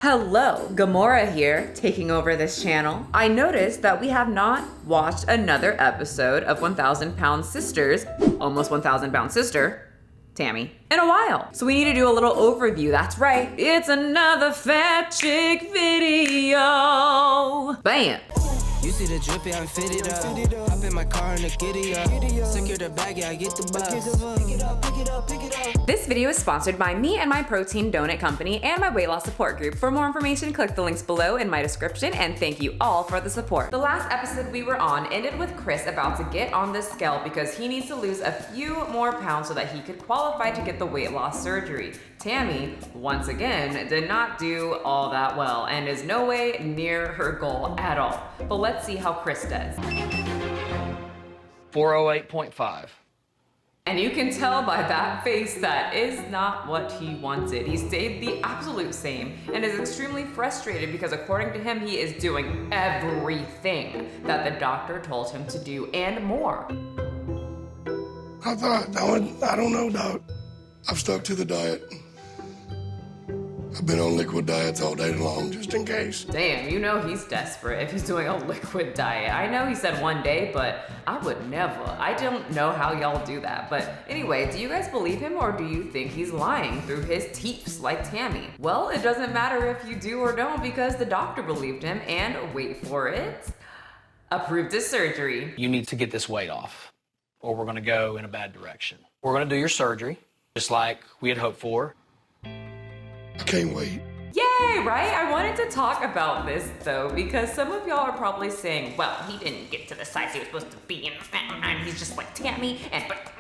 Hello, Gamora here, taking over this channel. I noticed that we have not watched another episode of 1000 Pound Sisters, almost 1000 Pound Sister, Tammy, in a while. So we need to do a little overview. That's right, it's another fat chick video. Bam. You see the drippy, I'm fitted up. Hop in my car and the giddy up. Secure the bag, yeah, I get the bus. Pick it up. This video is sponsored by me and my protein donut company and my weight loss support group. For more information, click the links below in my description, and thank you all for the support. The last episode we were on ended with Chris about to get on the scale because he needs to lose a few more pounds so that he could qualify to get the weight loss surgery. Tammy, once again, did not do all that well and is no way near her goal at all. But let's see how Chris does. 408.5. And you can tell by that face that is not what he wanted. He stayed the absolute same and is extremely frustrated because according to him, he is doing everything that the doctor told him to do and more. I don't know, Doc. I've stuck to the diet. I've been on liquid diets all day long, just in case. Damn, you know he's desperate if he's doing a liquid diet. I know he said one day, but I would never. I don't know how y'all do that. But anyway, do you guys believe him or do you think he's lying through his teeps like Tammy? Well, it doesn't matter if you do or don't because the doctor believed him and, wait for it, approved his surgery. You need to get this weight off or we're gonna go in a bad direction. We're gonna do your surgery, just like we had hoped for. I can't wait. Yay, right? I wanted to talk about this though, because some of y'all are probably saying, well, he didn't get to the size he was supposed to be and he's just like Tammy but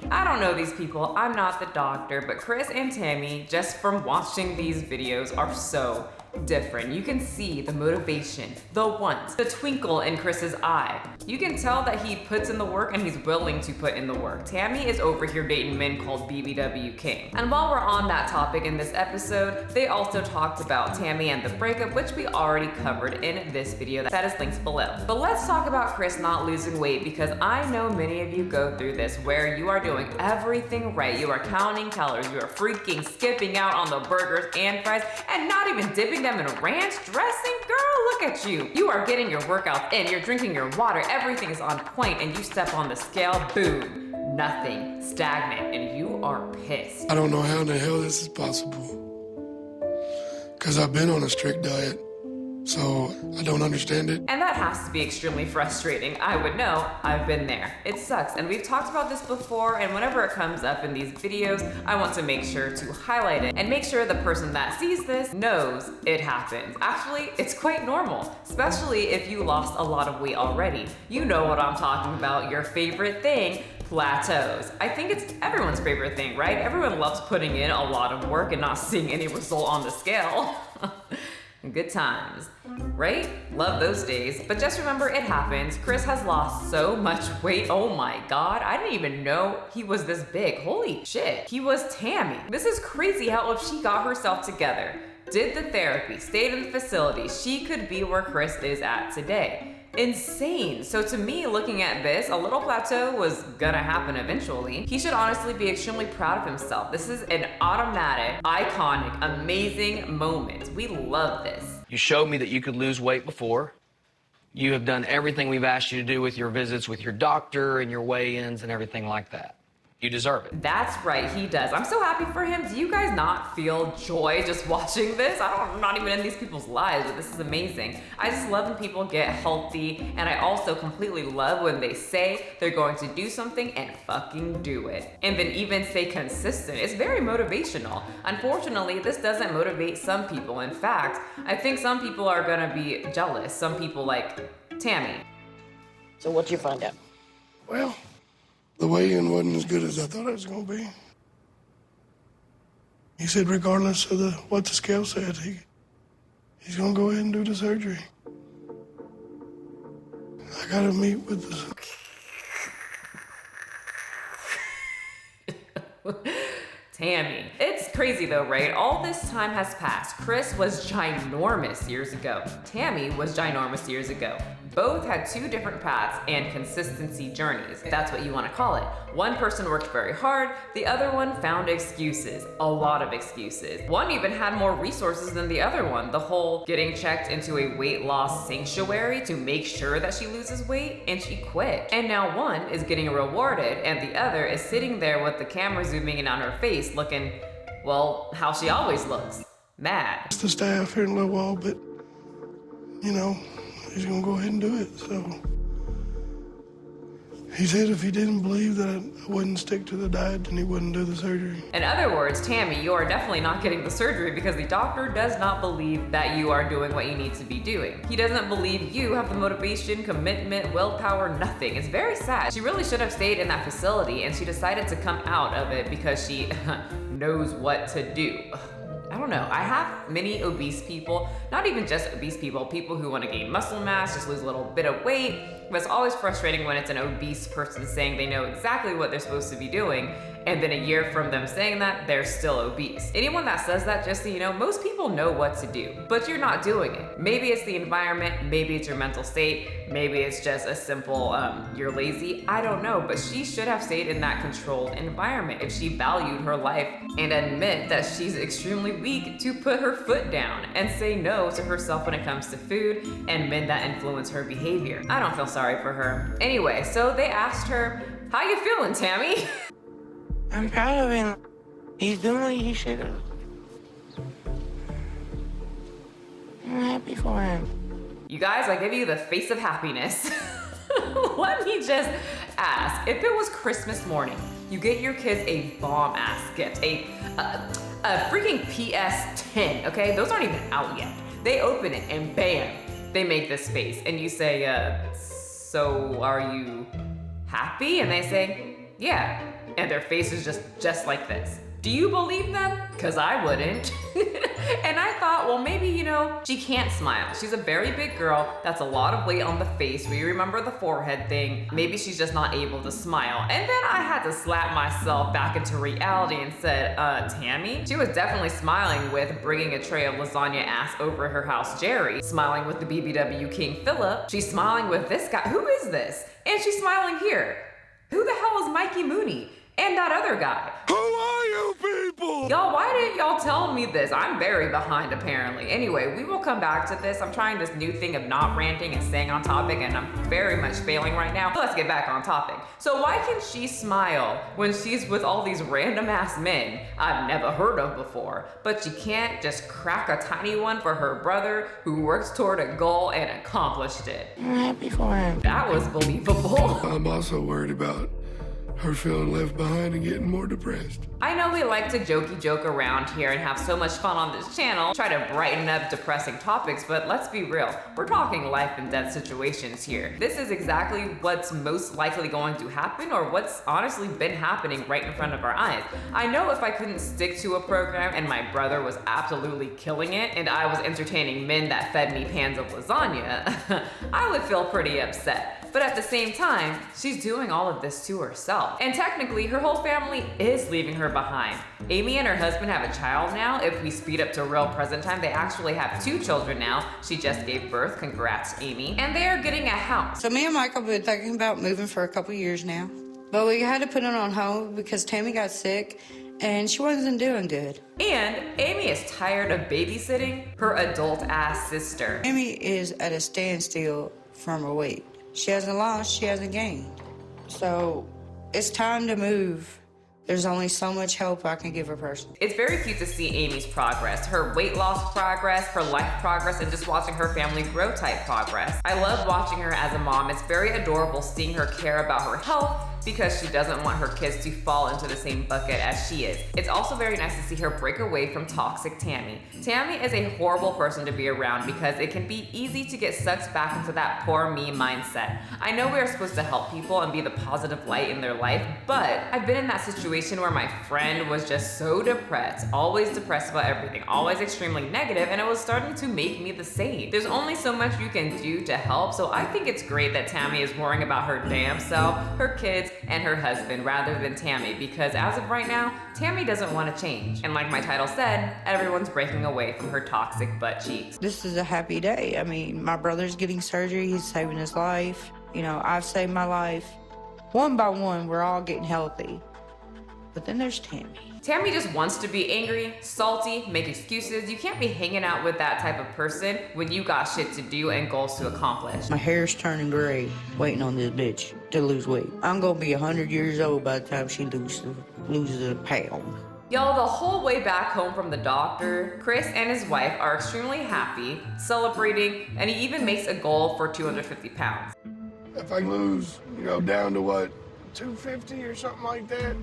I don't know these people. I'm not the doctor, but Chris and Tammy, just from watching these videos, are so different. You can see the motivation, the want, the twinkle in Chris's eye. You can tell that he puts in the work and he's willing to put in the work. Tammy is over here dating men called BBW King. And while we're on that topic in this episode, they also talked about Tammy and the breakup, which we already covered in this video. That is linked below. But let's talk about Chris not losing weight because I know many of you go through this where you are doing everything right. You are counting calories, you are freaking skipping out on the burgers and fries and not even dipping them in ranch dressing. Girl, look at you. You are getting your workouts in, you're drinking your water, everything is on point, and you step on the scale, boom, nothing, stagnant, and you are pissed. I don't know how in the hell this is possible. Because I've been on a strict diet, so I don't understand it. And that has to be extremely frustrating. I would know, I've been there. It sucks, and we've talked about this before, and whenever it comes up in these videos, I want to make sure to highlight it and make sure the person that sees this knows it happens. Actually, it's quite normal, especially if you lost a lot of weight already. You know what I'm talking about, your favorite thing, plateaus. I think it's everyone's favorite thing, right? Everyone loves putting in a lot of work and not seeing any result on the scale. Good times, right? Love those days. But just remember, it happens. Chris has lost so much weight. Oh my God, I didn't even know he was this big. Holy shit, he was Tammy. This is crazy how if she got herself together, did the therapy, stayed in the facility, she could be where Chris is at today. Insane. So to me, looking at this, a little plateau was gonna happen eventually. He should honestly be extremely proud of himself. This is an automatic, iconic, amazing moment. We love this. You showed me that you could lose weight before. You have done everything we've asked you to do with your visits with your doctor and your weigh-ins and everything like that. You deserve it. That's right, he does. I'm so happy for him. Do you guys not feel joy just watching this? I'm not even in these people's lives, but this is amazing. I just love when people get healthy, and I also completely love when they say they're going to do something and fucking do it. And then even stay consistent. It's very motivational. Unfortunately, this doesn't motivate some people. In fact, I think some people are gonna be jealous. Some people like Tammy. So what'd you find out? Well, the weigh-in wasn't as good as I thought it was going to be. He said regardless of what the scale said, he's going to go ahead and do the surgery. I got to meet with the... Tammy. It's crazy though, right? All this time has passed. Chris was ginormous years ago. Tammy was ginormous years ago. Both had two different paths and consistency journeys, if that's what you want to call it. One person worked very hard, the other one found excuses, a lot of excuses. One even had more resources than the other one, the whole getting checked into a weight loss sanctuary to make sure that she loses weight, and she quit. And now one is getting rewarded and the other is sitting there with the camera zooming in on her face looking, well, how she always looks, mad. It's the staff here in a little while, but, you know, he's gonna go ahead and do it, so. He said if he didn't believe that I wouldn't stick to the diet, then he wouldn't do the surgery. In other words, Tammy, you are definitely not getting the surgery because the doctor does not believe that you are doing what you need to be doing. He doesn't believe you have the motivation, commitment, willpower, nothing. It's very sad. She really should have stayed in that facility, and she decided to come out of it because she knows what to do. I don't know. I have many obese people, not even just obese people who want to gain muscle mass, just lose a little bit of weight. But it's always frustrating when it's an obese person saying they know exactly what they're supposed to be doing, and then a year from them saying that, they're still obese. Anyone that says that, just so you know, most people know what to do, but you're not doing it. Maybe it's the environment, maybe it's your mental state, maybe it's just a simple, you're lazy, I don't know, but she should have stayed in that controlled environment if she valued her life and admit that she's extremely weak to put her foot down and say no to herself when it comes to food and men that influence her behavior. I don't feel sorry for her. Anyway, so they asked her, how you feeling, Tammy? I'm proud of him. He's doing what he should have. I'm happy for him. You guys, I give you the face of happiness. Let me just ask, if it was Christmas morning, you get your kids a bomb-ass gift, a freaking PS10, okay? Those aren't even out yet. They open it and bam, they make this face. And you say, so are you happy? And they say, yeah. And their face is just like this. Do you believe them? Cause I wouldn't. And I thought, well, maybe, you know, she can't smile. She's a very big girl. That's a lot of weight on the face. We remember the forehead thing. Maybe she's just not able to smile. And then I had to slap myself back into reality and said, Tammy? She was definitely smiling with bringing a tray of lasagna ass over her house, Jerry. Smiling with the BBW King Philip. She's smiling with this guy. Who is this? And she's smiling here. Who the hell is Mikey Mooney? And that other guy. Who are you people? Y'all, why didn't y'all tell me this? I'm very behind apparently. Anyway, we will come back to this. I'm trying this new thing of not ranting and staying on topic, and I'm very much failing right now. So let's get back on topic. So why can she smile when she's with all these random ass men I've never heard of before, but she can't just crack a tiny one for her brother who works toward a goal and accomplished it? I'm happy for him. That was believable. I'm also worried about her feeling left behind and getting more depressed. I know we like to joke around here and have so much fun on this channel, try to brighten up depressing topics, but let's be real, we're talking life and death situations here. This is exactly what's most likely going to happen, or what's honestly been happening right in front of our eyes. I know if I couldn't stick to a program and my brother was absolutely killing it, and I was entertaining men that fed me pans of lasagna, I would feel pretty upset. But at the same time, she's doing all of this to herself. And technically, her whole family is leaving her behind. Amy and her husband have a child now. If we speed up to real present time, they actually have 2 children now. She just gave birth. Congrats, Amy. And they are getting a house. So me and Michael have been thinking about moving for a couple years now. But we had to put it on hold because Tammy got sick and she wasn't doing good. And Amy is tired of babysitting her adult-ass sister. Tammy is at a standstill from her weight. She hasn't lost, she hasn't gained. So it's time to move. There's only so much help I can give a person. It's very cute to see Amy's progress, her weight loss progress, her life progress, and just watching her family grow type progress. I love watching her as a mom. It's very adorable seeing her care about her health because she doesn't want her kids to fall into the same bucket as she is. It's also very nice to see her break away from toxic Tammy. Tammy is a horrible person to be around because it can be easy to get sucked back into that poor me mindset. I know we are supposed to help people and be the positive light in their life, but I've been in that situation where my friend was just so depressed, always depressed about everything, always extremely negative, and it was starting to make me the same. There's only so much you can do to help, so I think it's great that Tammy is worrying about her damn self, her kids, and her husband rather than Tammy, because as of right now, Tammy doesn't want to change. And like my title said, everyone's breaking away from her toxic butt cheeks. This is a happy day. I mean, my brother's getting surgery. He's saving his life. You know, I've saved my life. One by one, we're all getting healthy. But then there's Tammy. Tammy just wants to be angry, salty, make excuses. You can't be hanging out with that type of person when you got shit to do and goals to accomplish. My hair's turning gray, waiting on this bitch to lose weight. I'm gonna be 100 years old by the time she loses a pound. Y'all, the whole way back home from the doctor, Chris and his wife are extremely happy, celebrating, and he even makes a goal for 250 pounds. If I lose, you know, down to what, 250 or something like that,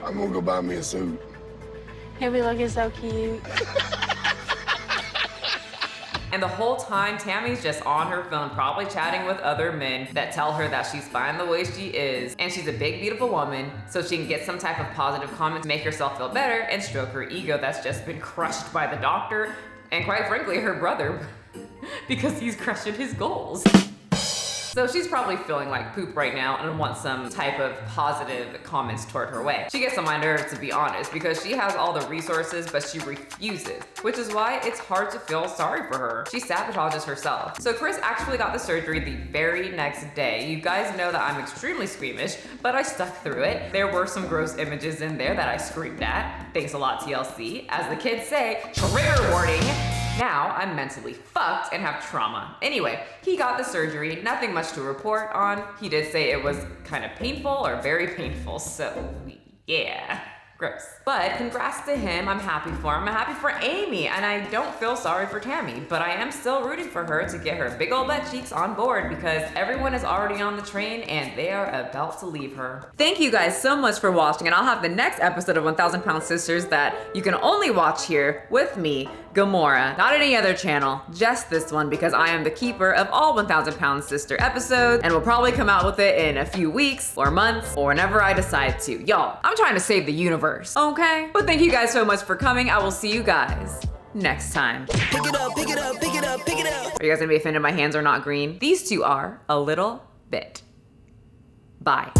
I'm gonna go buy me a suit. He'll be looking so cute. And the whole time, Tammy's just on her phone, probably chatting with other men that tell her that she's fine the way she is, and she's a big, beautiful woman, so she can get some type of positive comment to make herself feel better and stroke her ego that's just been crushed by the doctor, and quite frankly, her brother, because he's crushing his goals. So she's probably feeling like poop right now and wants some type of positive comments toward her way. She gets on my nerves, to be honest, because she has all the resources, but she refuses, which is why it's hard to feel sorry for her. She sabotages herself. So Chris actually got the surgery the very next day. You guys know that I'm extremely squeamish, but I stuck through it. There were some gross images in there that I screamed at. Thanks a lot, TLC. As the kids say, trigger warning. Now I'm mentally fucked and have trauma. Anyway, he got the surgery, nothing much to report on. He did say it was kind of painful or very painful, so yeah. Gross. But congrats to him, I'm happy for him. I'm happy for Amy, and I don't feel sorry for Tammy, but I am still rooting for her to get her big old butt cheeks on board because everyone is already on the train and they are about to leave her. Thank you guys so much for watching, and I'll have the next episode of 1000 Pound Sisters that you can only watch here with me, Gamora. Not any other channel, just this one, because I am the keeper of all 1000 Pound Sister episodes, and will probably come out with it in a few weeks or months or whenever I decide to. Y'all, I'm trying to save the universe, okay? But thank you guys so much for coming. I will see you guys next time. Pick it up, pick it up, pick it up, pick it up. Are you guys gonna be offended my hands are not green? These two are a little bit. Bye.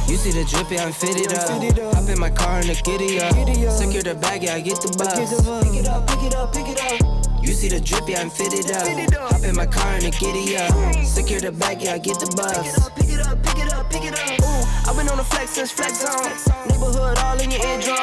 You see the drippy, I'm fitted up. Hop in my car and the giddy up. Secure the bag, yeah, I get the bus. Pick it up, pick it up, pick it up. You see the drippy, I'm fitted up. Hop in my car and the giddy up. Secure the bag, yeah, I get the bus. Pick it up, pick it up, pick it up. I've been on the flex since flex zone. Neighborhood all in your eardrum.